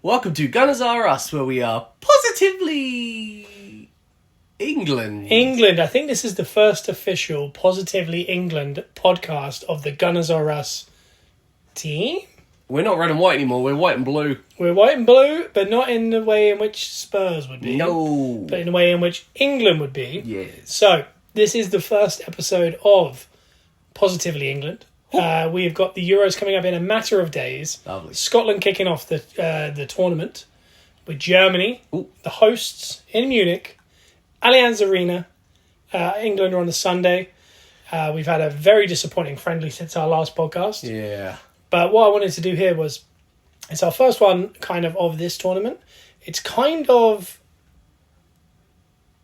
Welcome to Gunners Are Us, where we are positively England. England. I think this is the first official Positively England podcast of the Gunners Are Us team. We're not red and white anymore, we're white and blue. We're white and blue, but not in the way in which Spurs would be. No. But in the way in which England would be. Yes. So, this is the first episode of Positively England. We've got the Euros coming up in a matter of days. Lovely. Scotland kicking off the tournament with Germany, the hosts in Munich, Allianz Arena. England are on the Sunday. We've had a very disappointing friendly since our last podcast. Yeah. But what I wanted to do here was, it's our first one kind of this tournament. It's kind of,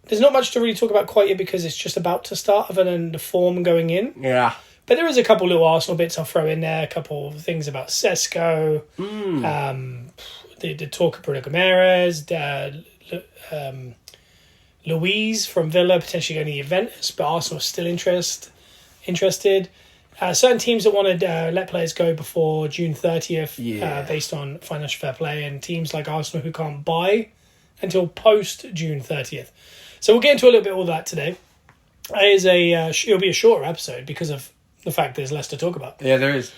there's not much to really talk about quite yet because it's just about to start other than the form going in. Yeah. But there is a couple little Arsenal bits I'll throw in there, a couple of things about Sesko, the talk of Bruno Gomes, Louise from Villa potentially going to Juventus, but Arsenal is still interested. Certain teams that want to let players go before June 30th based on financial fair play, and teams like Arsenal who can't buy until post June 30th. So we'll get into a little bit of all that today. It'll be a shorter episode because of the fact there's less to talk about. Yeah, there is.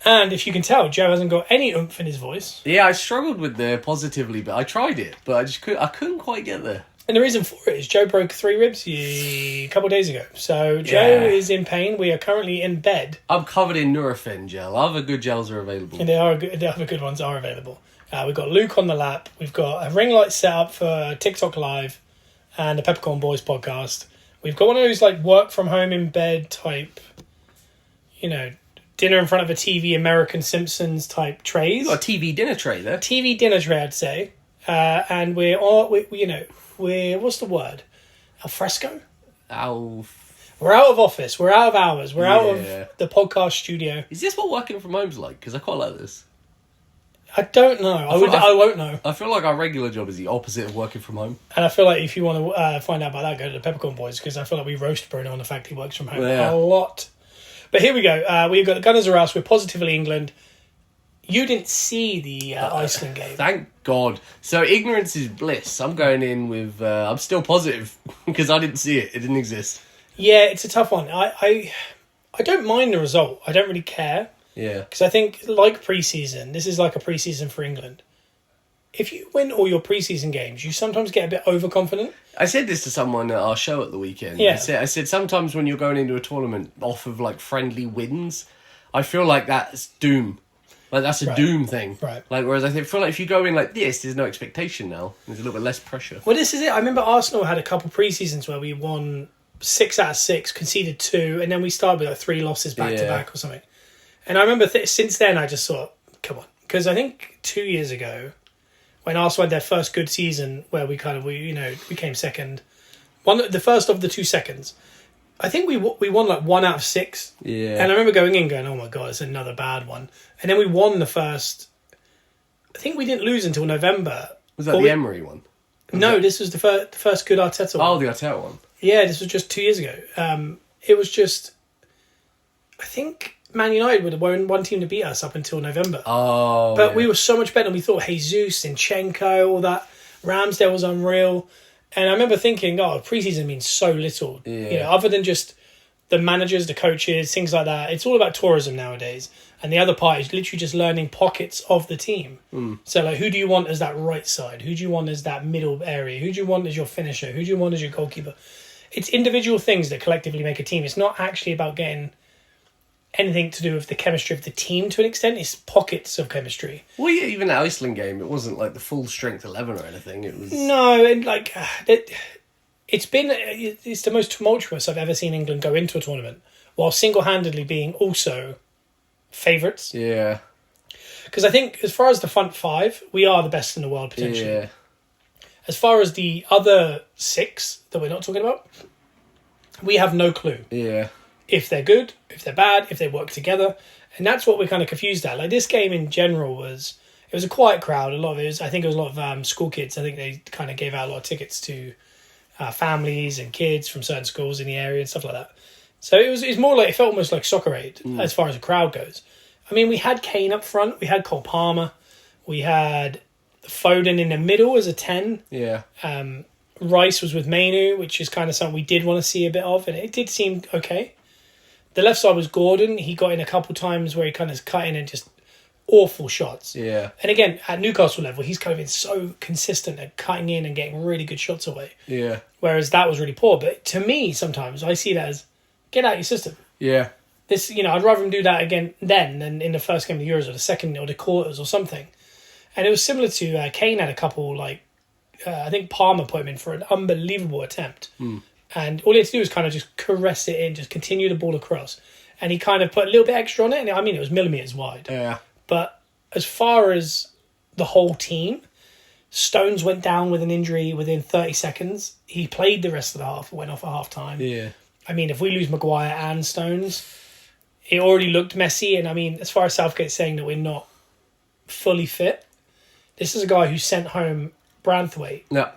And if you can tell, Joe hasn't got any oomph in his voice. Yeah, I struggled with the positively, but I tried it, but I couldn't quite get there. And the reason for it is Joe broke 3 ribs a couple of days ago. So Joe is in pain. We are currently in bed. I'm covered in Nurofen gel. Other good gels are available. And the other good ones are available. We've got Luke on the lap. We've got a ring light set up for TikTok Live and the Peppercorn Boys podcast. We've got one of those like work from home in bed type, dinner in front of a TV, American Simpsons type trays. You got a TV dinner tray there. TV dinner tray, I'd say. And we're what's the word? Al fresco? We're out of office. We're out of hours. We're out of the podcast studio. Is this what working from home's like? Because I quite like this. I don't know. I won't know. I feel like our regular job is the opposite of working from home. And I feel like if you want to find out about that, go to the Peppercorn Boys, because I feel like we roast Bruno on the fact he works from home a lot. But here we go. We've got the Gunners Are Us. We're Positively England. You didn't see the Iceland game. Thank God. So ignorance is bliss. I'm going in with... I'm still positive because I didn't see it. It didn't exist. Yeah, it's a tough one. I don't mind the result. I don't really care. Yeah. Because I think, like pre-season, this is like a pre-season for England. If you win all your pre-season games, you sometimes get a bit overconfident. I said this to someone at our show at the weekend. Yeah. I said sometimes when you're going into a tournament off of like friendly wins, I feel like that's doom. Like that's a doom thing. Right. Like whereas I feel like if you go in like this, there's no expectation now. There's a little bit less pressure. Well, this is it. I remember Arsenal had a couple pre-seasons where we won 6 out of 6, conceded 2, and then we started with like 3 losses back to back or something. And I remember since then I just thought, come on. Because I think 2 years ago, when Arsenal had their first good season where we came second, the first of the 2 seconds, I think we won like 1 out of 6. Yeah. And I remember going in going, oh my God, it's another bad one. And then we won the first, I think we didn't lose until November. Was that the Emery one? This was the first good Arteta one. Oh, the Arteta one. Yeah, this was just 2 years ago. It was just, I think Man United were the one team to beat us up until November. Oh, but we were so much better. We thought Jesus, Zinchenko, all that. Ramsdale was unreal. And I remember thinking, preseason means so little. Yeah. Other than just the managers, the coaches, things like that. It's all about tourism nowadays. And the other part is literally just learning pockets of the team. So, like, who do you want as that right side? Who do you want as that middle area? Who do you want as your finisher? Who do you want as your goalkeeper? It's individual things that collectively make a team. It's not actually about getting anything to do with the chemistry of the team to an extent. It's pockets of chemistry. Well, yeah, even the Iceland game, it wasn't like the full strength 11 or anything. It was no, and like it's the most tumultuous I've ever seen England go into a tournament, while single-handedly being also favourites. Yeah, because I think as far as the front 5, we are the best in the world potentially. Yeah. As far as the other 6 that we're not talking about, we have no clue. Yeah. If they're good, if they're bad, if they work together. And that's what we're kind of confused at. Like, this game in general was a quiet crowd. I think it was a lot of school kids. I think they kind of gave out a lot of tickets to families and kids from certain schools in the area and stuff like that. So it felt almost like Soccer Aid as far as the crowd goes. I mean, we had Kane up front. We had Cole Palmer. We had Foden in the middle as a 10. Yeah. Rice was with Mainu, which is kind of something we did want to see a bit of, and it did seem okay. The left side was Gordon. He got in a couple times where he kind of cut in and just awful shots. Yeah. And again, at Newcastle level, he's kind of been so consistent at cutting in and getting really good shots away. Yeah. Whereas that was really poor. But to me, sometimes I see that as get out your system. Yeah. This, I'd rather him do that again then than in the first game of the Euros or the second or the quarters or something. And it was similar to Kane had a couple, I think Palmer put him in for an unbelievable attempt. And all he had to do was kind of just caress it in, just continue the ball across. And he kind of put a little bit extra on it. And it was millimetres wide. Yeah. But as far as the whole team, Stones went down with an injury within 30 seconds. He played the rest of the half, went off at half time. Yeah. If we lose Maguire and Stones, it already looked messy. And as far as Southgate's saying that we're not fully fit, this is a guy who sent home Branthwaite. Yeah.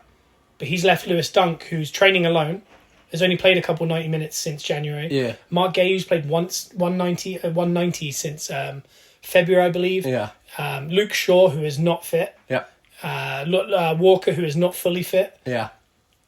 But he's left Lewis Dunk, who's training alone. Has only played a couple 90 minutes since January. Yeah. Mark Gay, who's played once 190 since February, I believe. Yeah. Luke Shaw, who is not fit. Yeah. Walker, who is not fully fit. Yeah.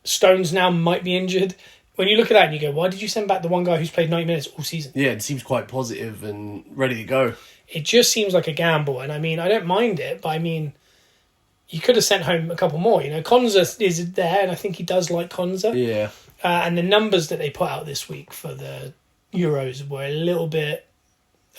Stones now might be injured. When you look at that and you go, why did you send back the one guy who's played 90 minutes all season? Yeah, it seems quite positive and ready to go. It just seems like a gamble. And I don't mind it, but you could have sent home a couple more. Konza is there, and I think he does like Konza. Yeah. And the numbers that they put out this week for the Euros were a little bit,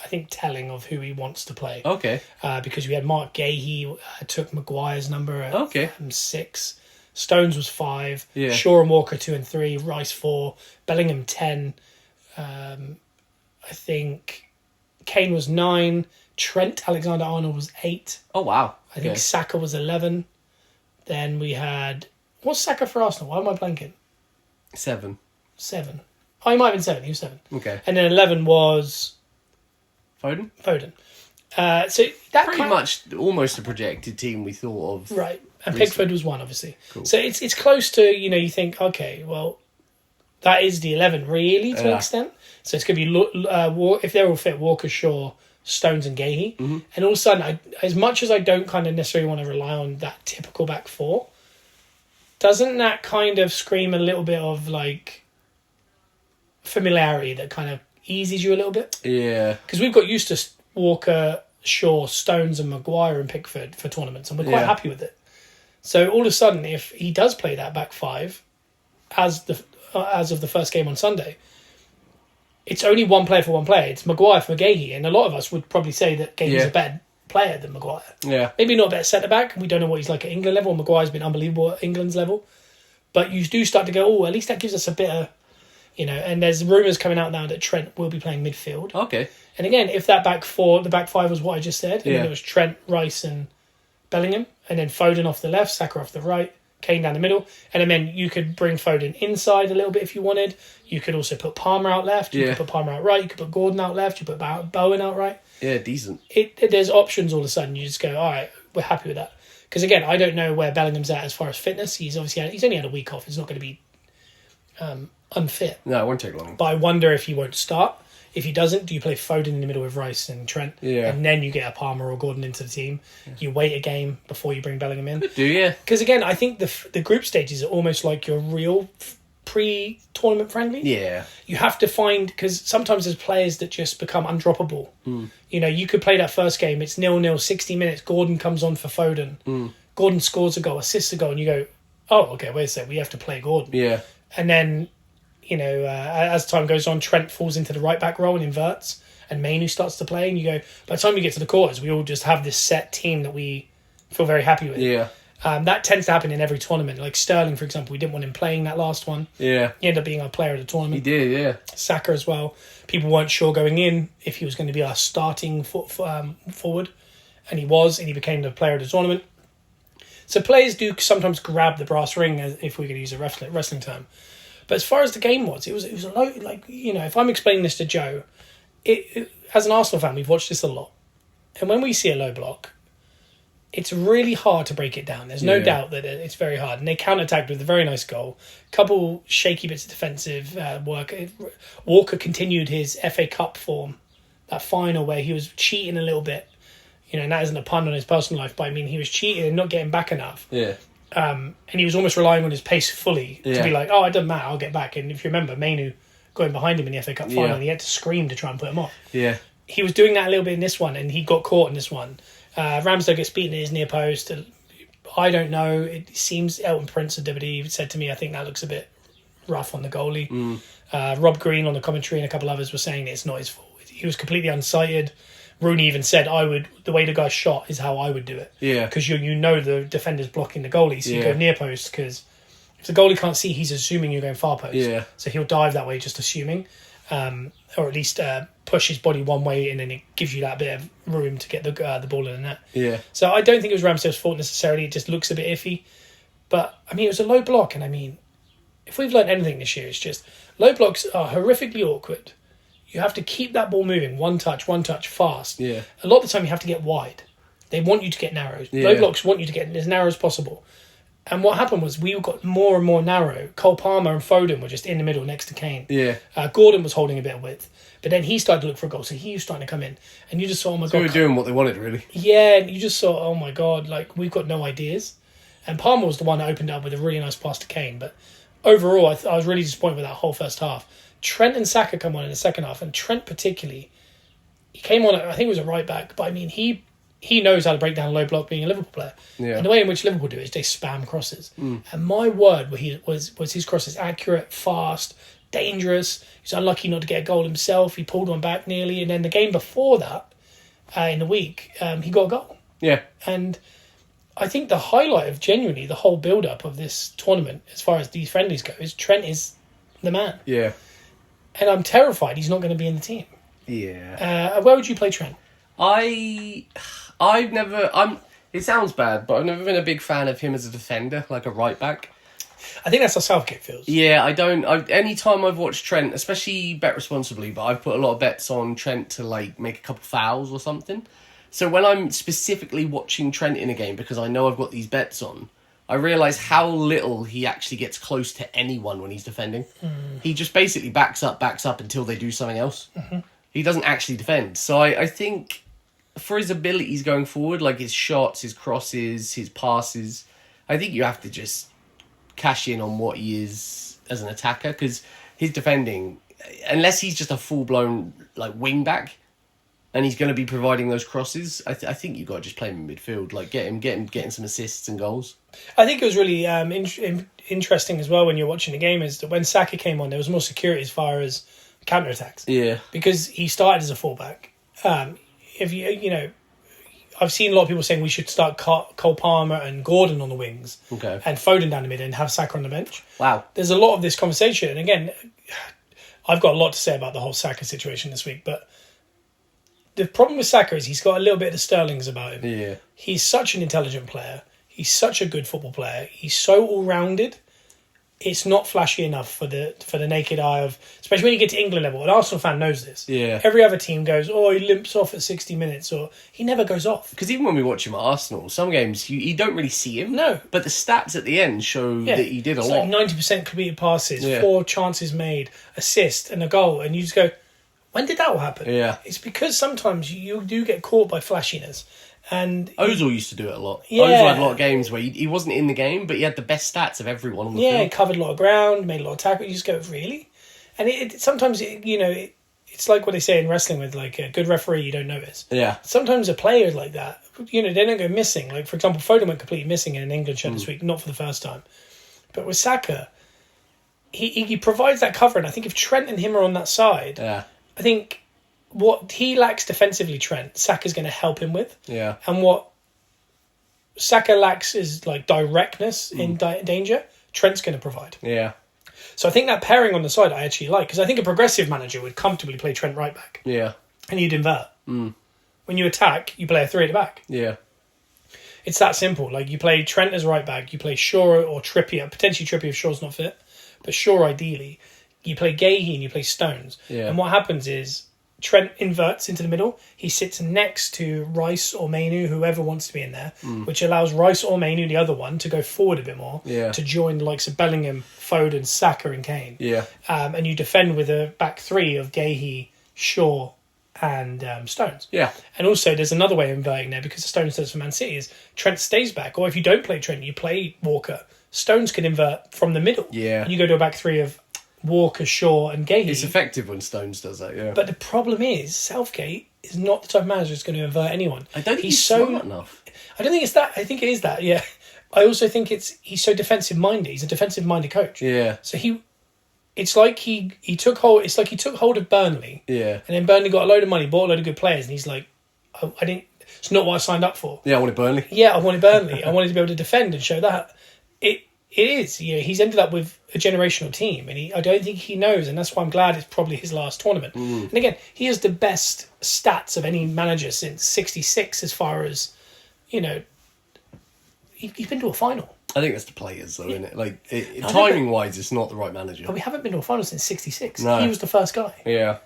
I think, telling of who he wants to play. Okay. Because we had Mark Gahey took Maguire's number at 6. Stones was 5. Yeah. Shaw and Walker 2 and 3. Rice 4. Bellingham 10. I think Kane was 9. Trent Alexander-Arnold was 8. Oh, wow. I think Saka was 11. Then we had... What's Saka for Arsenal? Why am I blanking? 7. 7. Oh, he might have been 7. He was 7. Okay. And then 11 was... Foden? So that Pretty much almost a projected team we thought of. Right. And recently. Pickford was 1, obviously. Cool. So it's close to, you think, okay, well, that is the 11, really, to an extent. So it's going to be, if they're all fit, Walker, Shaw, Stones and Gahey. Mm-hmm. And all of a sudden, as much as I don't kind of necessarily want to rely on that typical back four, doesn't that kind of scream a little bit of, familiarity that kind of eases you a little bit? Yeah. Because we've got used to Walker, Shaw, Stones and Maguire and Pickford for tournaments, and we're quite happy with it. So all of a sudden, if he does play that back five, as of the first game on Sunday, it's only one player for one player. It's Maguire for Gahey, and a lot of us would probably say that Gahey's a better player than Maguire. Yeah. Maybe not a better centre-back. We don't know what he's like at England level. Maguire's been unbelievable at England's level. But you do start to go, at least that gives us a bit of, and there's rumours coming out now that Trent will be playing midfield. Okay. And again, if that back four, the back five was what I just said, and then it was Trent, Rice and Bellingham, and then Foden off the left, Saka off the right, Kane down the middle, and then you could bring Foden inside a little bit if you wanted. You could also put Palmer out left, you could put Palmer out right, you could put Gordon out left, you put Bowen out right. Yeah, decent. There's options all of a sudden. You just go, all right, we're happy with that. Because again, I don't know where Bellingham's at as far as fitness. He's only had a week off. It's not going to be unfit. No, it won't take long. But I wonder if he won't start. If he doesn't, do you play Foden in the middle with Rice and Trent? Yeah. And then you get a Palmer or Gordon into the team. Yeah. You wait a game before you bring Bellingham in. Do you? Because again, I think the group stages are almost like your real pre-tournament friendly. Yeah. You have to find, because sometimes there's players that just become undroppable. Mm. You could play that first game, it's 0-0, 60 minutes, Gordon comes on for Foden. Mm. Gordon scores a goal, assists a goal, and you go, oh, okay, wait a sec, we have to play Gordon. Yeah. And then, as time goes on, Trent falls into the right-back role and inverts, and Mainu starts to play, and you go, by the time you get to the quarters, we all just have this set team that we feel very happy with. Yeah. That tends to happen in every tournament. Like Sterling, for example, we didn't want him playing that last one. Yeah. He ended up being our player of the tournament. He did, yeah. Saka as well. People weren't sure going in if he was going to be our starting forward. And he was, and he became the player of the tournament. So players do sometimes grab the brass ring, if we could use a wrestling term. But as far as the game was, it was a low, if I'm explaining this to Joe, as an Arsenal fan, we've watched this a lot. And when we see a low block, it's really hard to break it down. There's no doubt that it's very hard. And they counter-attacked with a very nice goal. Couple shaky bits of defensive work. Walker continued his FA Cup form, that final where he was cheating a little bit. and that isn't a pun on his personal life, but I mean, he was cheating and not getting back enough. Yeah. And he was almost relying on his pace fully to be like, oh, it doesn't matter, I'll get back. And if you remember, Mainu going behind him in the FA Cup final, and he had to scream to try and put him off. Yeah. He was doing that a little bit in this one, and he got caught in this one. Ramsdale gets beaten at his near post. I don't know. It seems Elton Prince of WWE said to me, I think that looks a bit rough on the goalie. Rob Green on the commentary and a couple others were saying it's not his fault. He was completely unsighted. Rooney even said, the way the guy shot is how I would do it. Yeah. Because the defender's blocking the goalie, so you go near post, because if the goalie can't see, he's assuming you're going far post. Yeah. So he'll dive that way, just assuming. Or at least push his body one way, and then it gives you that bit of room to get the ball in the net. Yeah. So I don't think it was Ramsdale's fault necessarily. It just looks a bit iffy. But, I mean, it was a low block, and I mean, if we've learned anything this year, it's just low blocks are horrifically awkward. You have to keep that ball moving, one touch, fast. Yeah. A lot of the time you have to get wide. They want you to get narrow. Yeah. Low blocks want you to get as narrow as possible. And what happened was we got more and more narrow. Cole Palmer and Foden were just in the middle next to Kane. Yeah. Gordon was holding a bit of width. But then he started to look for a goal, so he was starting to come in. And you just saw, oh my God. They were doing what they wanted, really. Yeah, and you just saw, oh my God, like, we've got no ideas. And Palmer was the one that opened up with a really nice pass to Kane. But overall, I was really disappointed with that whole first half. Trent and Saka come on in the second half, and Trent particularly, he came on, I think it was a right back, but I mean, he knows how to break down a low block being a Liverpool player. Yeah. And the way in which Liverpool do it is they spam crosses. And my word, was his crosses accurate, fast, dangerous. He's unlucky not to get a goal himself. He pulled one back nearly, and then the game before that, in the week, he got a goal. Yeah. And I think the highlight of genuinely the whole build-up of this tournament, as far as these friendlies go, is Trent is the man. Yeah. And I'm terrified he's not going to be in the team. Yeah. Where would you play Trent? It sounds bad, but I've never been a big fan of him as a defender, like a right back. I think that's how Southgate feels. Yeah, anytime I've watched Trent, especially bet responsibly, but I've put a lot of bets on Trent to like make a couple fouls or something. So when I'm specifically watching Trent in a game, because I know I've got these bets on, I realise how little he actually gets close to anyone when he's defending. He just basically backs up until they do something else. He doesn't actually defend. So I think for his abilities going forward, like his shots, his crosses, his passes, I think you have to just cash in on what he is as an attacker, because his defending, unless he's just a full-blown like wing back, and he's going to be providing those crosses, I think you've got to just play him in midfield, like getting some assists and goals. I think it was really interesting as well when you're watching the game is that when Saka came on, there was more security as far as counter-attacks. Yeah. Because he started as a fullback. If I've seen a lot of people saying we should start Cole Palmer and Gordon on the wings, Okay. and Foden down the mid and have Saka on the bench. Wow. There's a lot of this conversation, and again, I've got a lot to say about the whole Saka situation this week, but the problem with Saka is he's got a little bit of the Sterlings about him. Yeah. He's such an intelligent player. He's such a good football player. He's so all-rounded. It's not flashy enough for the naked eye of, especially when you get to England level. An Arsenal fan knows this. Yeah. Every other team goes, oh, he limps off at 60 minutes, or he never goes off. Because even when we watch him at Arsenal, some games you don't really see him. No. But the stats at the end show that he did a lot. Like 90% completed passes, 4 chances made, assist, and a goal. And you just go, when did that all happen? Yeah. It's because sometimes you do get caught by flashiness. And Ozil used to do it a lot. Yeah. Ozil had a lot of games where he wasn't in the game, but he had the best stats of everyone on the he field. covered a lot of ground, made a lot of tackles. You just go, really? And sometimes it's like what they say in wrestling with like a good referee you don't notice. Yeah. Sometimes a player like that, they don't go missing. Like, for example, Foden went completely missing in an England show this week, not for the first time. But with Saka, he provides that cover, and I think if Trent and him are on that side, Yeah. I think what he lacks defensively, Trent, Saka's going to help him with. Yeah. And what Saka lacks is like directness in danger. Trent's going to provide. Yeah. So I think that pairing on the side I actually like, because I think a progressive manager would comfortably play Trent right back. Yeah. And you'd invert. When you attack, you play a 3 at the back. Yeah. It's that simple. Like, you play Trent as right back, you play Shaw or Trippier, potentially Trippier if Shaw's not fit, but Shaw ideally. You play Gahey and you play Stones. Yeah. And what happens is Trent inverts into the middle. He sits next to Rice or Mainu, whoever wants to be in there, which allows Rice or Mainu, the other one, to go forward a bit more to join the likes of Bellingham, Foden, Saka and Kane. Yeah. And you defend with a back 3 of Gahey, Shaw and Stones. Yeah. And also, there's another way of inverting there, because the Stones does for Man City is Trent stays back, or if you don't play Trent, you play Walker. Stones can invert from the middle. Yeah. And you go to a back three of Walker, Shaw, and Gahey. It's effective when Stones does that, yeah. But the problem is, Southgate is not the type of manager that's going to invert anyone. I don't think he's smart enough. I don't think it's that. I think it is that, yeah. I also think he's so defensive-minded. He's a defensive-minded coach. Yeah. So it's like he took hold. It's like he took hold of Burnley. Yeah. And then Burnley got a load of money, bought a load of good players, and he's like, I didn't. It's not what I signed up for. Yeah, I wanted Burnley. Yeah, I wanted Burnley. I wanted to be able to defend and show that. It is. You know, he's ended up with a generational team, and I don't think he knows, and that's why I'm glad it's probably his last tournament. And again, he has the best stats of any manager since '66, as far as, you know, he's been to a final. I think that's the players, though, isn't it? Like, timing-wise, it's not the right manager. But we haven't been to a final since '66. No. He was the first guy. Yeah.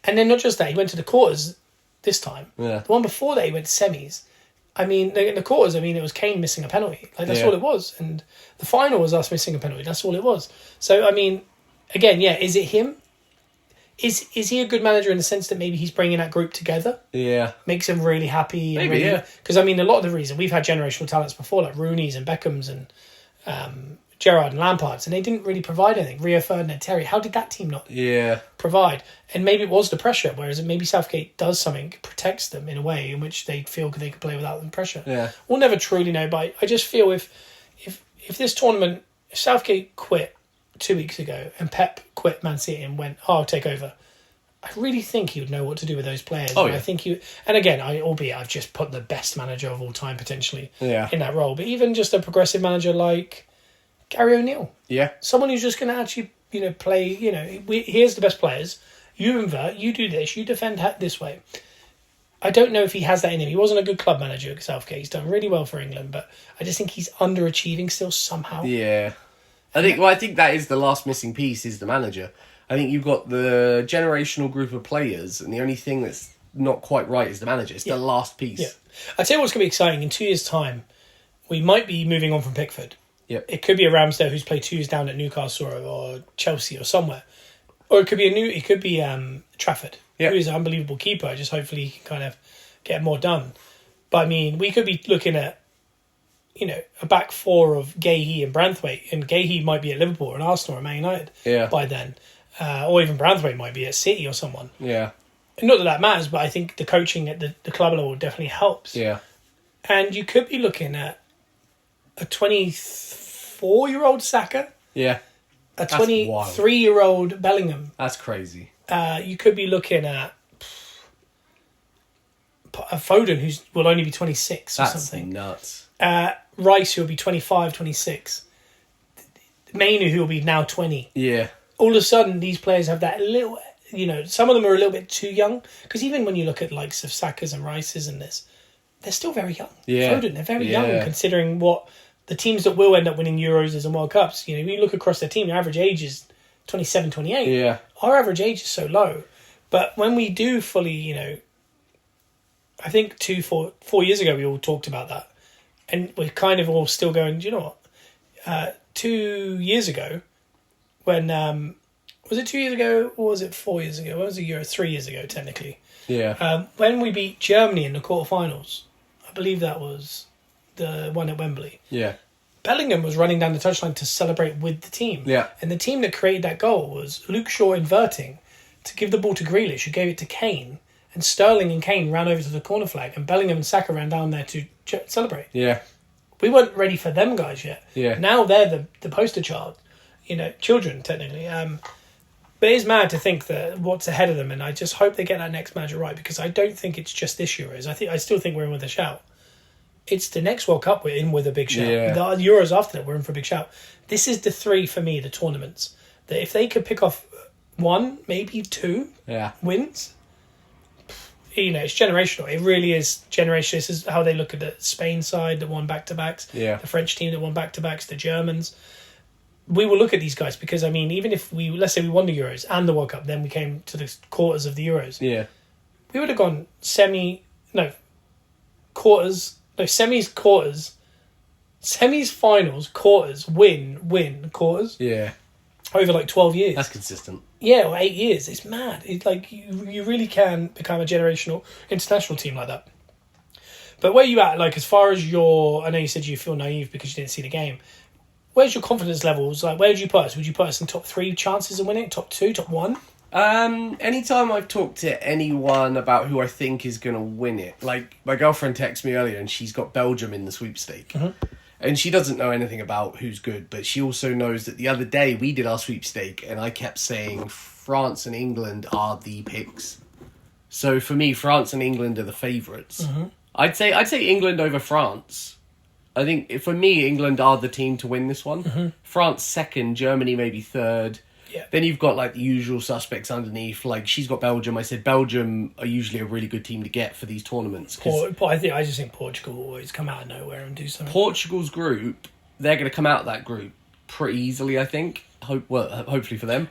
And then not just that, he went to the quarters this time. Yeah. The one before that, he went to semis. I mean, in the quarters, it was Kane missing a penalty. Like, that's all it was. And the final was us missing a penalty. That's all it was. So, I mean, again, yeah, is it him? Is he a good manager in the sense that maybe he's bringing that group together? Yeah. Makes him really happy. Maybe, yeah. Because, I mean, a lot of the reason, we've had generational talents before, like Rooney's and Beckham's and Gerrard and Lampard's, and they didn't really provide anything. Rio Ferdinand, Terry, how did that team not provide? And maybe it was the pressure, whereas maybe Southgate does something, protects them in a way in which they feel they could play without the pressure. Yeah. We'll never truly know, but I just feel if this tournament, if Southgate quit 2 weeks ago and Pep quit Man City and went, I'll take over, I really think he would know what to do with those players. Oh, and yeah. I think and again, albeit I've just put the best manager of all time potentially in that role, but even just a progressive manager like Gary O'Neill. Yeah. Someone who's just going to actually, play, here's the best players. You invert, you do this, you defend this way. I don't know if he has that in him. He wasn't a good club manager at Southgate. He's done really well for England, but I just think he's underachieving still somehow. Yeah. I think that is the last missing piece, is the manager. I think you've got the generational group of players, and the only thing that's not quite right is the manager. It's the last piece. Yeah. I'd tell you what's going to be exciting. In 2 years' time, we might be moving on from Pickford. Yep. It could be a Ramsdale who's played 2 years down at Newcastle or Chelsea or somewhere. Or it could be Trafford, who is an unbelievable keeper. Just hopefully he can kind of get more done. But I mean, we could be looking at, a back four of Gahey and Branthwaite, and Gahey might be at Liverpool or Arsenal or Man United by then. Or even Branthwaite might be at City or someone. Yeah. Not that matters, but I think the coaching at the club level definitely helps. Yeah. And you could be looking at a 24-year-old Saka. Yeah. A 23-year-old Bellingham. That's crazy. You could be looking at a Foden who will only be 26 or something. That's nuts. Rice who will be 25, 26. Mainu who will be now 20. Yeah. All of a sudden, these players have that little, some of them are a little bit too young. Because even when you look at likes of Saka's and Rice's and this, they're still very young. Yeah. Foden, they're very young considering what the teams that will end up winning Euros and World Cups. When you look across their team, the average age is 27, 28. Yeah. Our average age is so low. But when we do fully, I think 4 years ago we all talked about that. And we're kind of all still going, do you know what? 2 years ago, when, was it 2 years ago or was it 4 years ago? What was the Euro? 3 years ago, technically. Yeah. When we beat Germany in the quarterfinals, I believe that was the one at Wembley. Yeah. Bellingham was running down the touchline to celebrate with the team. Yeah. And the team that created that goal was Luke Shaw inverting to give the ball to Grealish, who gave it to Kane. And Sterling and Kane ran over to the corner flag, and Bellingham and Saka ran down there to celebrate. Yeah. We weren't ready for them guys yet. Yeah. Now they're the poster child, children technically. But it is mad to think that what's ahead of them, and I just hope they get that next manager right, because I don't think it's just this Euros. I still think we're in with a shout. It's the next World Cup we're in with a big shout. Yeah. The Euros after that we're in for a big shout. This is the three for me, the tournaments, that if they could pick off one, maybe two wins. It's generational. It really is generational. This is how they look at the Spain side that won back-to-backs, the French team that won back-to-backs, the Germans. We will look at these guys because, even if let's say we won the Euros and the World Cup, then we came to the quarters of the Euros. Yeah. We would have gone semis, quarters, semis, finals, quarters, win, quarters. Yeah. Over 12 years. That's consistent. Yeah, or 8 years. It's mad. It's like you really can become a generational international team like that. But where you at, like, as far as I know you said you feel naive because you didn't see the game. Where's your confidence levels? Like, where would you put us? Would you put us in top 3 chances of winning? Top 2? Top 1? Anytime I've talked to anyone about who I think is going to win it, like, my girlfriend texted me earlier and she's got Belgium in the sweepstake. Mm-hmm. And she doesn't know anything about who's good, but she also knows that the other day we did our sweepstake and I kept saying France and England are the picks. So for me, France and England are the favourites. Mm-hmm. I'd say England over France. I think for me, England are the team to win this one. Mm-hmm. France second, Germany maybe third. Yeah. Then you've got like the usual suspects underneath. Like she's got Belgium. I said Belgium are usually a really good team to get for these tournaments. I just think Portugal will always come out of nowhere and do something. Portugal's group, they're going to come out of that group pretty easily. I think. Hopefully for them.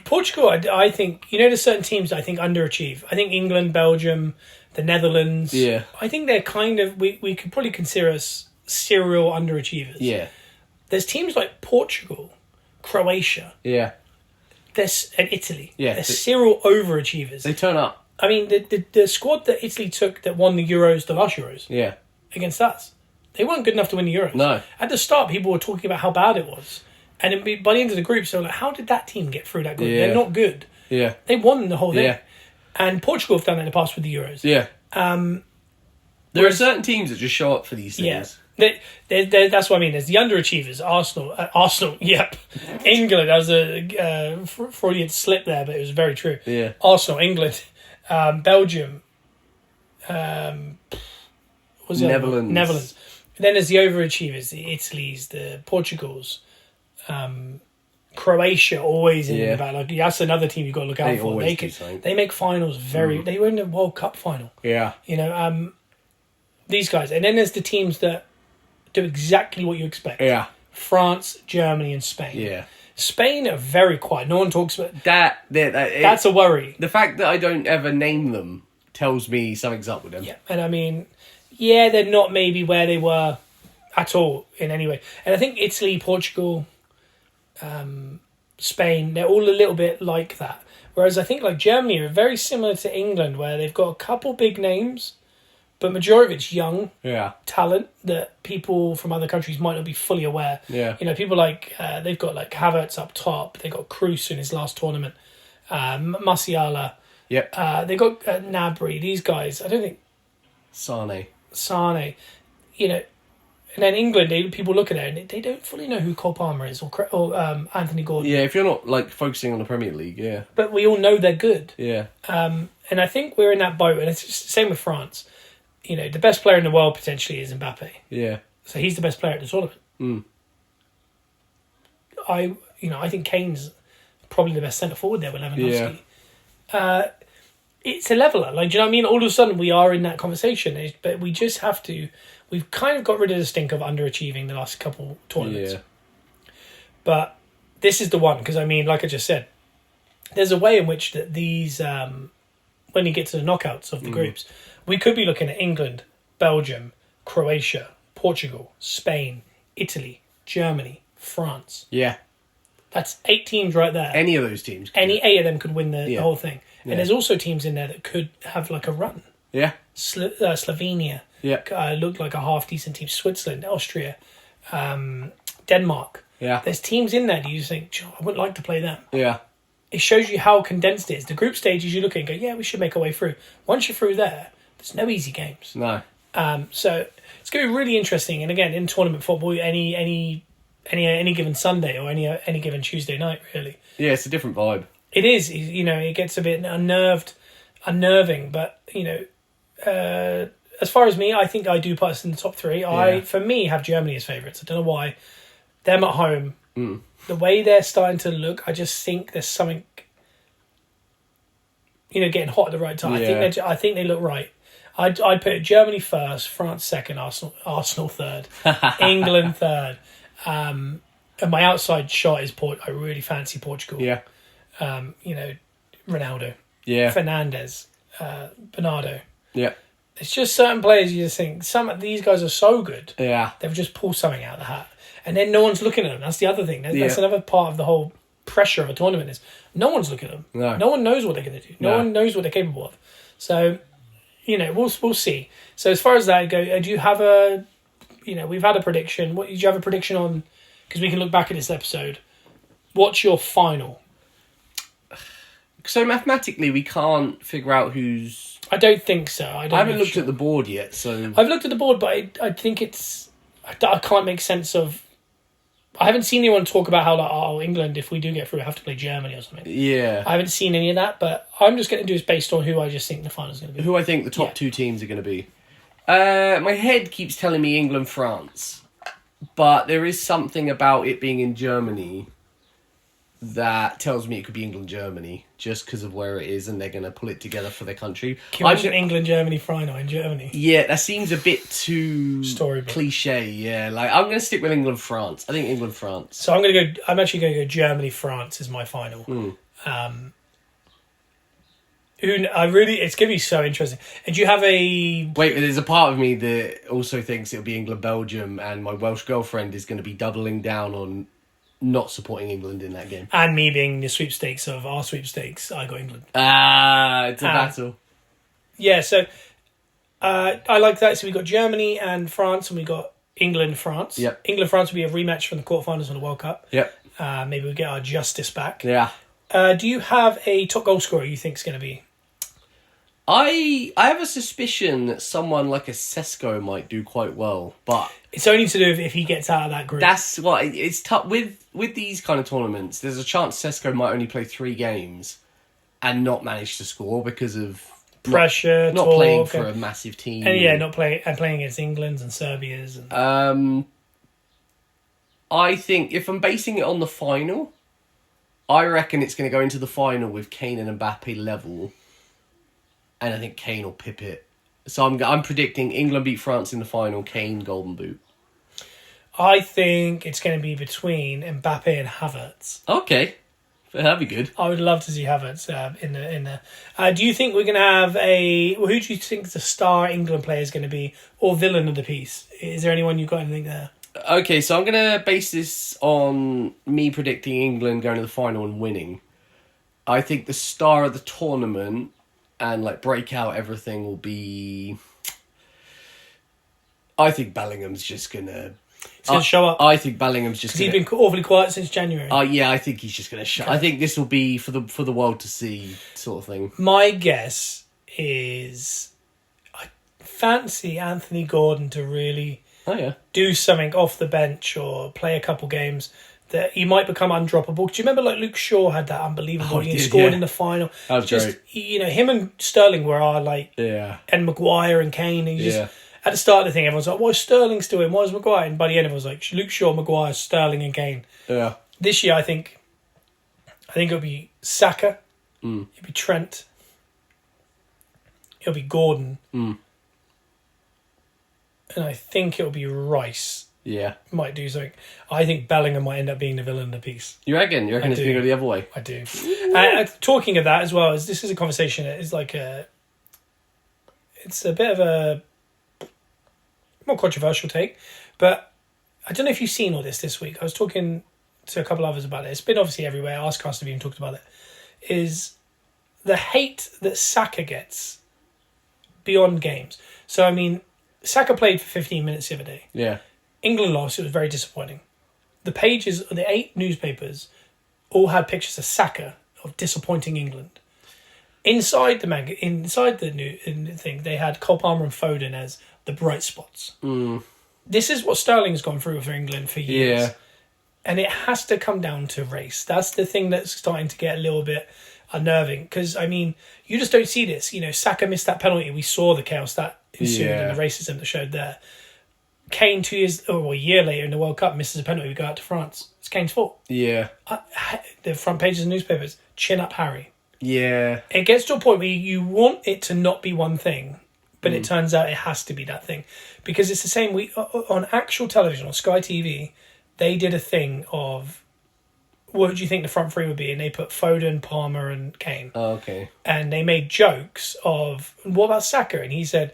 Portugal, I think there's certain teams that I think underachieve. I think England, Belgium, the Netherlands. Yeah. I think they're kind of we could probably consider us serial underachievers. Yeah. There's teams like Portugal, Croatia. Yeah. And Italy. Yeah. They're serial overachievers. They turn up. I mean, the squad that Italy took that won the last Euros. Yeah. Against us, they weren't good enough to win the Euros. No. At the start, people were talking about how bad it was. And then by the end of the group, so like, how did that team get through that group? Yeah. They're not good. Yeah. They won the whole thing. Yeah. And Portugal have done that in the past with the Euros. Yeah. There are certain teams that just show up for these things. Yeah. That's what I mean. There's the underachievers. Arsenal, yep. England, that was a Freudian slip there, but it was very true. Yeah. Arsenal, England, Belgium, Netherlands. Netherlands. Then there's the overachievers, the Italys, the Portugals, Croatia, always in the battle. Like, that's another team you've got to look out for. They make finals They were in the World Cup final. Yeah. These guys. And then there's the teams that do exactly what you expect. Yeah. France, Germany, and Spain. Yeah. Spain are very quiet. No one talks about that's a worry. The fact that I don't ever name them tells me something's up with them. Yeah, and I mean, yeah, they're not maybe where they were at all in any way. And I think Italy, Portugal, Spain, they're all a little bit like that. Whereas I think like Germany are very similar to England, where they've got a couple big names, but majority of it's young talent that people from other countries might not be fully aware. Yeah. People like, they've got like Havertz up top. They got Kroos in his last tournament. Musiala. Yep. They got Gnabry. These guys, I don't think... Sane. And then England, people look at it and they don't fully know who Cole Palmer is or Anthony Gordon. Yeah, if you're not like focusing on the Premier League, yeah. But we all know they're good. Yeah. And I think we're in that boat, and it's just the same with France. The best player in the world potentially is Mbappe. Yeah. So he's the best player at the tournament. Mm. I think Kane's probably the best centre forward there with Lewandowski. Yeah. It's a leveler. Like, do you know what I mean? All of a sudden we are in that conversation, but we just have to. We've kind of got rid of the stink of underachieving the last couple tournaments. Yeah. But this is the one, because I mean, like I just said, there's a way in which that these, when you get to the knockouts of the groups, we could be looking at England, Belgium, Croatia, Portugal, Spain, Italy, Germany, France. Yeah. That's 8 teams right there. Any of those teams. Any 8 of them could win the whole thing. And there's also teams in there that could have like a run. Yeah. Slovenia. Yeah. Looked like a half-decent team. Switzerland, Austria, Denmark. Yeah. There's teams in there that you think, I wouldn't like to play them. Yeah. It shows you how condensed it is. The group stages you look at and go, yeah, we should make our way through. Once you're through there, there's no easy games. No. So it's going to be really interesting. And again, in tournament football, any given Sunday or any given Tuesday night, really. Yeah, it's a different vibe. It is. It gets a bit unnerving. But, as far as me, I think I do put us in the top 3. I, for me, have Germany as favourites. I don't know why. Them at home, the way they're starting to look, I just think there's something, getting hot at the right time. Yeah. I think they look right. I'd put Germany first, France second, Arsenal third, England third. And my outside shot is I really fancy Portugal. Yeah. Ronaldo. Yeah. Fernandes. Bernardo. Yeah. It's just certain players you just think, some of these guys are so good. Yeah. They've just pulled something out of the hat. And then no one's looking at them. That's the other thing. That's another part of the whole pressure of a tournament is. No one's looking at them. No one knows what they're going to do. No one knows what they're capable of. So, we'll see. So as far as that go, do you have a, we've had a prediction. What did you have a prediction on? Because we can look back at this episode. What's your final? So mathematically, we can't figure out who's... I don't think so. I haven't looked at the board yet, so... I've looked at the board, but I think it's... I can't make sense of... I haven't seen anyone talk about how, England, if we do get through, have to play Germany or something. Yeah. I haven't seen any of that, but I'm just going to do this based on who I just think the final's going to be. Who I think the top two teams are going to be. My head keeps telling me England, France. But there is something about it being in Germany that tells me it could be England-Germany, just because of where it is, and they're going to pull it together for their country. Can you imagine England-Germany final in Germany? Yeah, that seems a bit too Storybook. cliche. Yeah, I'm going to stick with England-France. I think England-France. So I'm actually going to go Germany-France is my final. It's going to be so interesting. And do you have a... Wait, but there's a part of me that also thinks it'll be England-Belgium, and my Welsh girlfriend is going to be doubling down on not supporting England in that game. And me being the sweepstakes of our sweepstakes, I got England. It's a battle. Yeah, so I like that. So we got Germany and France, and we got England-France. Yep. England-France will be a rematch from the quarterfinals of the World Cup. Yep. Maybe we'll get our justice back. Yeah. Do you have a top goal scorer you think is going to be? I have a suspicion that someone like a Sesko might do quite well, but it's only to do with if he gets out of that group. That's what it's tough with these kind of tournaments. There's a chance Sesko might only play 3 games and not manage to score because of pressure, not playing for a massive team, and playing against England's and Serbia's. And... I think if I'm basing it on the final, I reckon it's going to go into the final with Kane and Mbappe level. And I think Kane will pip it. So I'm predicting England beat France in the final, Kane Golden Boot. I think it's going to be between Mbappe and Havertz. Okay. That'd be good. I would love to see Havertz in the. Do you think we're going to have who do you think the star England player is going to be, or villain of the piece? Is there anyone you've got anything there? Okay, so I'm going to base this on me predicting England going to the final and winning. I think the star of the tournament and breakout everything will be... I think Bellingham's just going to... He's going to show up. I think Bellingham's just going to... He's been awfully quiet since January. Yeah, I think he's just going to show... Okay. I think this will be for the world to see sort of thing. My guess is... I fancy Anthony Gordon to really do something off the bench or play a couple games... that he might become undroppable. Do you remember Luke Shaw had that unbelievable he scored in the final? That was great. Him and Sterling were and Maguire and Kane. At the start of the thing, everyone's like, why is Sterling still in? Why is Maguire? And by the end, it was like Luke Shaw, Maguire, Sterling and Kane. Yeah. This year, I think it'll be Saka. It'll be Trent. It'll be Gordon. And I think it'll be Rice. Yeah. Might do something. I think Bellingham might end up being the villain of the piece. You reckon? You reckon it's going to go the other way? I do. Talking of that as well, this is a conversation. It's a bit of a more controversial take, but I don't know if you've seen all this week. I was talking to a couple others about it. It's been obviously everywhere. Arscast have even talked about it. Is the hate that Saka gets beyond games. So, I mean, Saka played for 15 minutes the other day. Yeah. England lost. It was very disappointing. The 8 newspapers all had pictures of Saka of disappointing England. Inside the thing, they had Cole Palmer and Foden as the bright spots. This is what Sterling's gone through for England for years. Yeah. And it has to come down to race. That's the thing that's starting to get a little bit unnerving. Because, I mean, you just don't see this. Saka missed that penalty. We saw the chaos that ensued and the racism that showed there. Kane a year later in the World Cup misses a penalty. We go out to France. It's Kane's fault. Yeah. The front pages of newspapers, chin up Harry. Yeah. It gets to a point where you want it to not be one thing, but it turns out it has to be that thing. Because it's the same, on actual television, on Sky TV, they did a thing of, what do you think the front three would be? And they put Foden, Palmer and Kane. Oh, okay. And they made jokes of, what about Saka? And he said...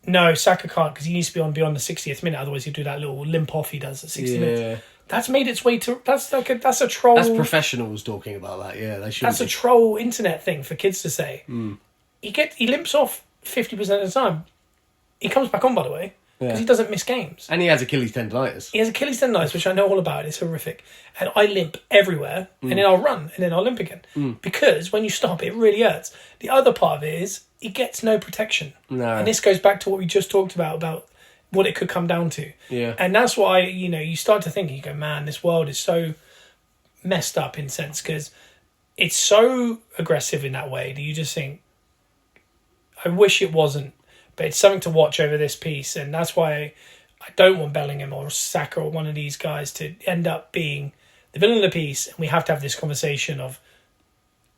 No, Saka can't because he needs to be on beyond the 60th minute. Otherwise, he'll do that little limp off he does at 60 minutes. That's made its way to... That's a troll... That's professionals talking about that, yeah. They should. That's a troll internet thing for kids to say. He limps off 50% of the time. He comes back on, by the way, because he doesn't miss games. And he has Achilles tendonitis. He has Achilles tendonitis, which I know all about. It's horrific. And I limp everywhere, and then I'll run, and then I'll limp again. Because when you stop, it really hurts. The other part of it is he gets no protection. No. And this goes back to what we just talked about what it could come down to. Yeah. And that's why, you start to think, you go, man, this world is so messed up in a sense, because it's so aggressive in that way that you just think, I wish it wasn't, but it's something to watch over this piece. And that's why I don't want Bellingham or Saka or one of these guys to end up being the villain of the piece. And we have to have this conversation of,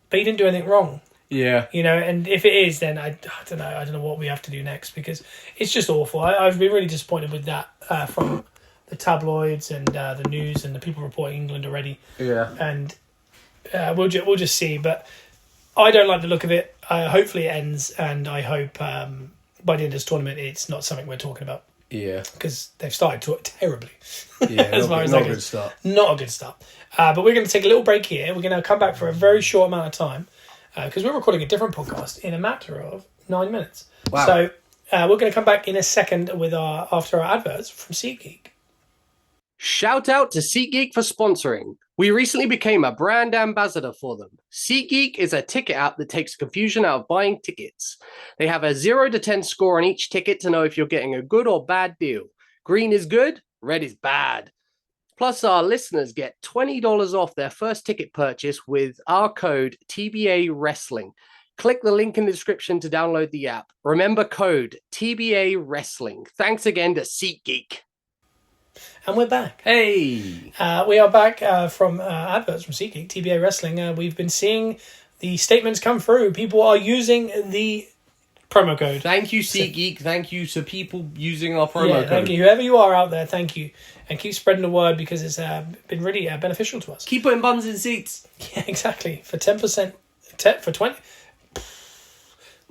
but he didn't do anything wrong. Yeah. And if it is, then I don't know. I don't know what we have to do next, because it's just awful. I've been really disappointed with that from the tabloids and the news and the people reporting England already. Yeah. And we'll just see. But I don't like the look of it. Hopefully it ends, and I hope by the end of this tournament it's not something we're talking about. Yeah. Because they've started terribly. Yeah, not a good start. Not a good start. But we're going to take a little break here. We're going to come back for a very short amount of time, because we're recording a different podcast in a matter of 9 minutes. Wow. So we're going to come back in a second after our adverts from SeatGeek. Shout out to SeatGeek for sponsoring. We recently became a brand ambassador for them. SeatGeek is a ticket app that takes confusion out of buying tickets. They have a 0 to 10 score on each ticket to know if you're getting a good or bad deal. Green is good, red is bad. Plus, our listeners get $20 off their first ticket purchase with our code TBA Wrestling. Click the link in the description to download the app. Remember code TBA Wrestling. Thanks again to SeatGeek. And we're back. Hey! We are back from adverts from SeatGeek, TBA Wrestling. We've been seeing the statements come through. People are using the promo code. Thank you, SeatGeek. Thank you to people using our promo code. Thank you. Whoever you are out there, thank you. And keep spreading the word, because it's been really beneficial to us. Keep putting buns in seats. Yeah, exactly. For 10%,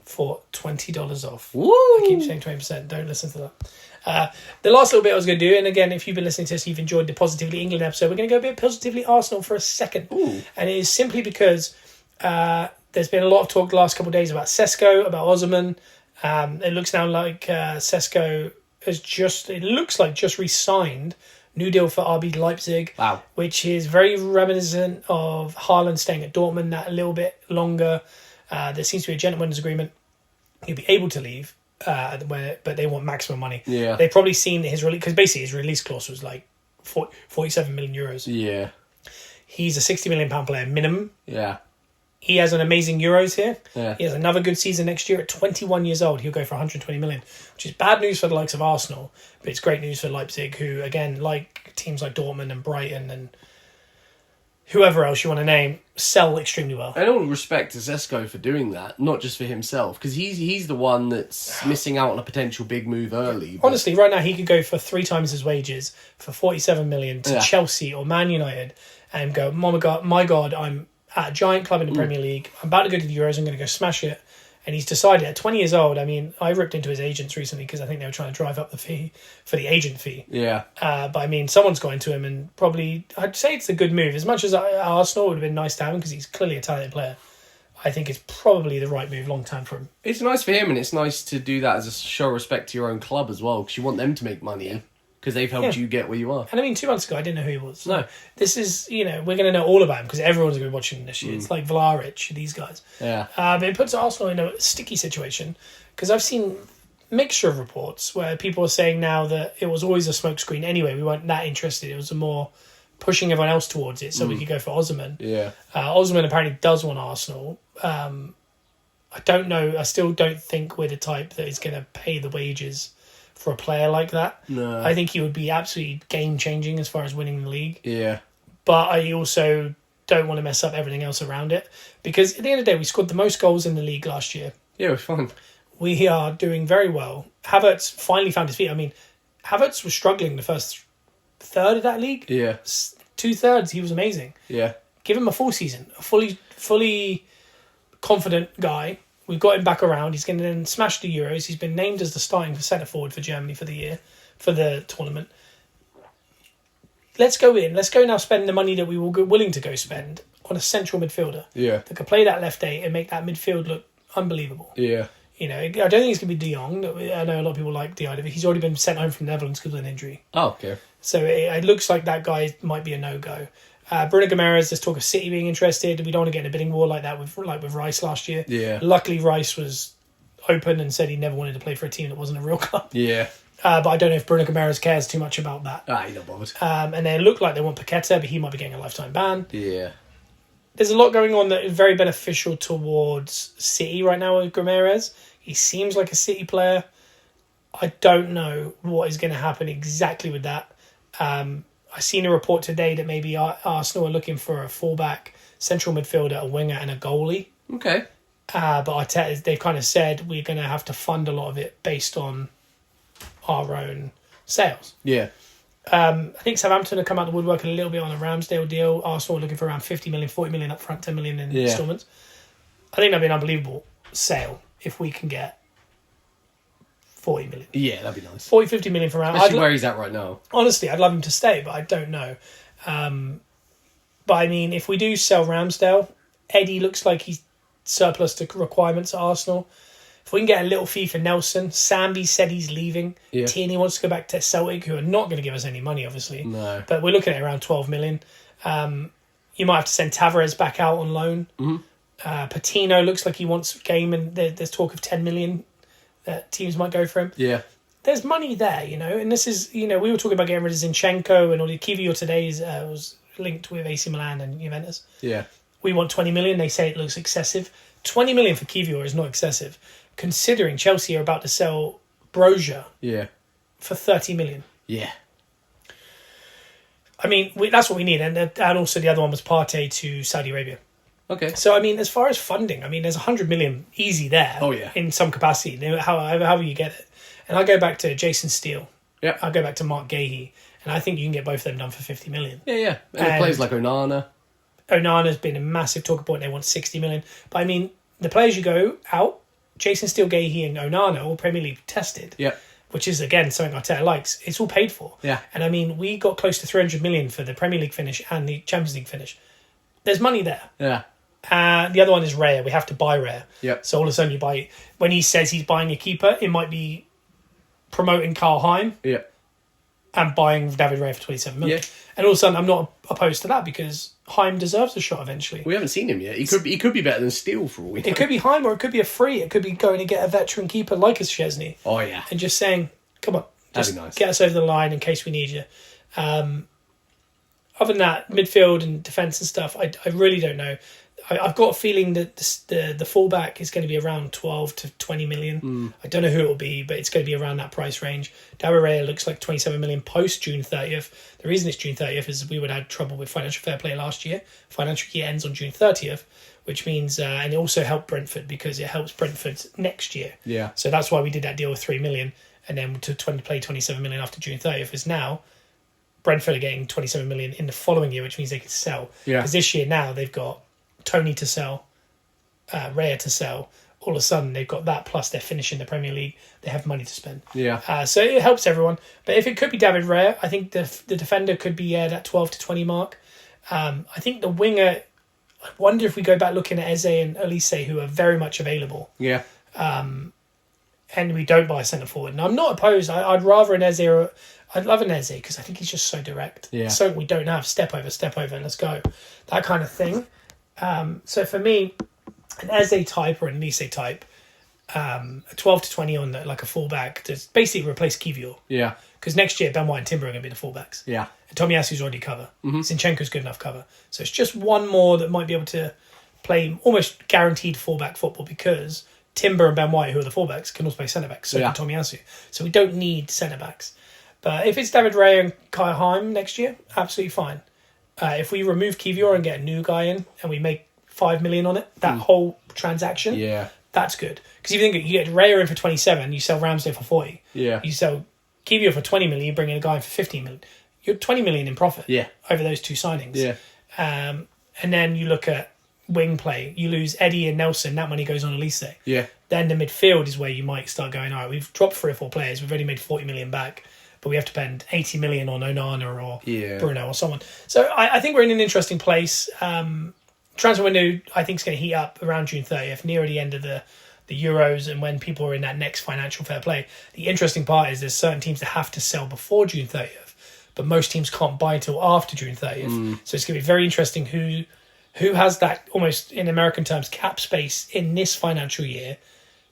for $20 off. Woo! I keep saying 20%. Don't listen to that. The last little bit I was going to do, and again, if you've been listening to this, you've enjoyed the Positively England episode, we're going to go a bit Positively Arsenal for a second. Ooh. And it is simply because there's been a lot of talk the last couple of days about Sesko, about Osman. It looks now like Sesko has just re-signed. New deal for RB Leipzig. Wow. Which is very reminiscent of Haaland staying at Dortmund that a little bit longer. There seems to be a gentleman's agreement. He'll be able to leave, but they want maximum money. Yeah. They've probably seen his release, because basically his release clause was like 47 million euros. Yeah. He's a £60 million player minimum. Yeah. He has an amazing Euros here. Yeah. He has another good season next year. At 21 years old, he'll go for 120 million, which is bad news for the likes of Arsenal, but it's great news for Leipzig, who, again, like teams like Dortmund and Brighton and whoever else you want to name, sell extremely well. And all respect to Sesko for doing that, not just for himself, because he's the one that's missing out on a potential big move early. But honestly, right now he could go for 3 times his wages for 47 million to Chelsea or Man United and go, my God, I'm at a giant club in the Premier League. I'm about to go to the Euros. I'm going to go smash it. And he's decided at 20 years old. I mean, I ripped into his agents recently because I think they were trying to drive up the fee for the agent fee. Yeah. But I mean, someone's gone to him, and probably I'd say it's a good move. As much as Arsenal would have been nice to have him because he's clearly a talented player, I think it's probably the right move long term for him. It's nice for him, and it's nice to do that as a show of respect to your own club as well, because you want them to make money. Because they've helped you get where you are. And I mean, 2 months ago, I didn't know who he was. No. This is, we're going to know all about him because everyone's going to be watching him this year. It's like Vlahovic, these guys. Yeah. But it puts Arsenal in a sticky situation because I've seen mixture of reports where people are saying now that it was always a smokescreen anyway. We weren't that interested. It was more pushing everyone else towards it so we could go for Osman. Yeah. Osman apparently does want Arsenal. I don't know. I still don't think we're the type that is going to pay the wages for a player like that. No. I think he would be absolutely game-changing as far as winning the league. Yeah. But I also don't want to mess up everything else around it. Because at the end of the day, we scored the most goals in the league last year. Yeah, it was fun. We are doing very well. Havertz finally found his feet. I mean, Havertz was struggling the first third of that league. Yeah. 2/3, he was amazing. Yeah. Give him a full season. A fully confident guy. We've got him back around. He's going to then smash the Euros. He's been named as the starting centre forward for Germany for the year, for the tournament. let's go now spend the money that we were willing to go spend on a central midfielder that could play that left 8 and make that midfield look unbelievable. Yeah. You know, I don't think it's going to be De Jong. I know a lot of people like the idea of it. He's already been sent home from the Netherlands because of an injury. Oh, okay. So it looks like that guy might be a no-go. Bruno Guimaraes, there's talk of City being interested. We don't want to get in a bidding war like that with Rice last year. Yeah. Luckily, Rice was open and said he never wanted to play for a team that wasn't a real club. Yeah. But I don't know if Bruno Guimaraes cares too much about that. He's not bothered. And they look like they want Paqueta, but he might be getting a lifetime ban. Yeah. There's a lot going on that is very beneficial towards City right now with Guimaraes. He seems like a City player. I don't know what is going to happen exactly with that. I seen a report today that maybe Arsenal are looking for a fullback, central midfielder, a winger, and a goalie. Okay. But they've kind of said we're going to have to fund a lot of it based on our own sales. Yeah. I think Southampton have come out the woodwork a little bit on a Ramsdale deal. Arsenal are looking for around 50 million, 40 million up front, 10 million in instalments. I think that'd be an unbelievable sale if we can get 40 million. Yeah, that'd be nice. 40, 50 million from around. Especially where he's at right now. Honestly, I'd love him to stay, but I don't know. But I mean, if we do sell Ramsdale, Eddie looks like he's surplus to requirements at Arsenal. If we can get a little fee for Nelson, Sambi said he's leaving. Yeah. Tierney wants to go back to Celtic, who are not going to give us any money, obviously. No. But we're looking at around 12 million. You might have to send Tavares back out on loan. Mm-hmm. Patino looks like he wants game, and there's talk of 10 million that teams might go for him. Yeah. There's money there, you know, and this is, you know, we were talking about getting rid of Zinchenko and all the Kiwior today was linked with AC Milan and Juventus. Yeah. We want 20 million. They say it looks excessive. 20 million for Kiwior is not excessive, considering Chelsea are about to sell Brozier for 30 million. Yeah. I mean, that's what we need. And also the other one was Partey to Saudi Arabia. Okay. So, I mean, as far as funding, I mean, there's 100 million easy there. Oh, yeah. In some capacity, however you get it. And I go back to Jason Steele. Yeah. I go back to Mark Gahey. And I think you can get both of them done for 50 million. Yeah. And players like Onana. Onana's been a massive talking point. They want 60 million. But I mean, the players you go out, Jason Steele, Gahey and Onana, all Premier League tested. Yeah. Which is, again, something Arteta likes. It's all paid for. Yeah. And I mean, we got close to 300 million for the Premier League finish and the Champions League finish. There's money there. Yeah. The other one is Raya. We have to buy Raya. Yeah. So all of a sudden you buy... When he says he's buying a keeper, it might be promoting Carl Heim and buying David Raya for 27 million. Yeah. And all of a sudden I'm not opposed to that because Heim deserves a shot eventually. We haven't seen him yet. He could be better than Steele for all we know. It could be Heim or it could be a free. It could be going to get a veteran keeper like a Szczesny. Oh, yeah. And just saying, come on, just That'd be nice. get us over the line in case we need you. Other than that, midfield and defence and stuff, I really don't know. I've got a feeling that the fullback is going to be around 12 to 20 million. I don't know who it will be, but it's going to be around that price range. David Raya looks like 27 million post June 30th. The reason it's June 30th is we would have had trouble with financial fair play last year. Financial year ends on June 30th, which means, and it also helped Brentford because it helps Brentford next year. Yeah. So that's why we did that deal with 3 million and then to play 27 million after June 30th is now Brentford are getting 27 million in the following year, which means they could sell. Yeah. Because this year now they've got Tony to sell, Raya to sell. All of a sudden they've got that plus they're finishing the Premier League. They have money to spend. Yeah. So it helps everyone. But if it could be David Raya, I think the defender could be that 12 to 20 mark. I think the winger, I wonder if we go back looking at Eze and Elise, who are very much available. Yeah. And we don't buy a centre forward. And I'm not opposed. I'd rather an Eze or I'd love an Eze because I think he's just so direct. Yeah. So we don't have step over, let's go. That kind of thing. So for me, an Eze type or an Elise type, a 12 to 20 on like a fullback to basically replace Kiwior. Yeah. Because next year Ben White and Timber are going to be the fullbacks. Yeah. And Tomiyasu's already cover. Zinchenko's good enough cover. So it's just one more that might be able to play almost guaranteed fullback football because Timber and Ben White, who are the fullbacks, can also play centre-backs. So can Tomiyasu. So we don't need centre-backs. But if it's David Raya and Kai Heim next year, absolutely fine. If we remove Kiwior and get a new guy in and we make 5 million on it, that whole transaction, that's good. Because if you think you get Raya in for 27, you sell Ramsdale for 40. Yeah. You sell Kiwior for 20 million, you bring in a guy in for 15 million. You're 20 million in profit over those two signings. Yeah. And then you look at wing play. You lose Eddie and Nelson, that money goes on Elise. Yeah. Then the midfield is where you might start going, all right, we've dropped 3 or 4 players, we've already made 40 million back. but we have to spend 80 million on Onana or Yeah. Bruno or someone. So I think we're in an interesting place. Transfer window, I think, is going to heat up around June 30th, near the end of the Euros, and when people are in that next financial fair play. The interesting part is there's certain teams that have to sell before June 30th, but most teams can't buy until after June 30th. So it's going to be very interesting who has that, almost in American terms, cap space in this financial year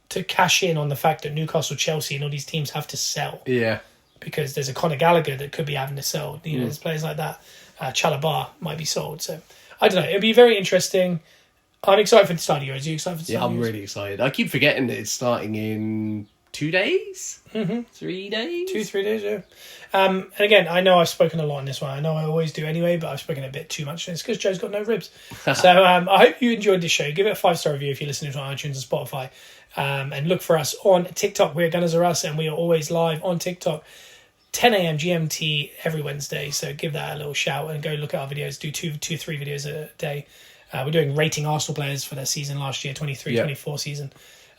to cash in on the fact that Newcastle, Chelsea and all these teams have to sell. Yeah. Because there's a Conor Gallagher that could be having to sell. You know, there's players like that. Chalobah might be sold. So I don't know. It'll be very interesting. I'm excited for the start of Euros. Are you excited for the start Yeah, of I'm Euros? really excited. I keep forgetting that it's starting in 2 days? 3 days? 2-3 days, yeah. And again, I know I've spoken a lot on this one. I know I always do anyway, but I've spoken a bit too much. It's because Joe's got no ribs. So I hope you enjoyed this show. Give it a 5-star review if you're listening to iTunes and Spotify. And look for us on TikTok. We're Gunners Are Us, and we are always live on TikTok. 10 a.m. GMT every Wednesday, so give that a little shout and go look at our videos. Do 3 videos a day. We're doing rating Arsenal players for their season last year, 23-24 season.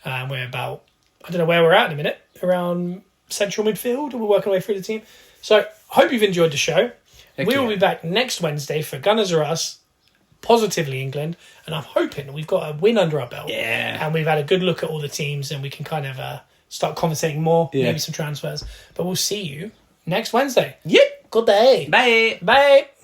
We're about, I don't know where we're at in a minute, around central midfield. We're working our way through the team. So I hope you've enjoyed the show. We will be back next Wednesday for Gunners Are Us, Positively England, and I'm hoping we've got a win under our belt. Yeah. And we've had a good look at all the teams, and we can kind of start conversating more, maybe some transfers. But we'll see you next Wednesday. Yep. Good day. Bye. Bye.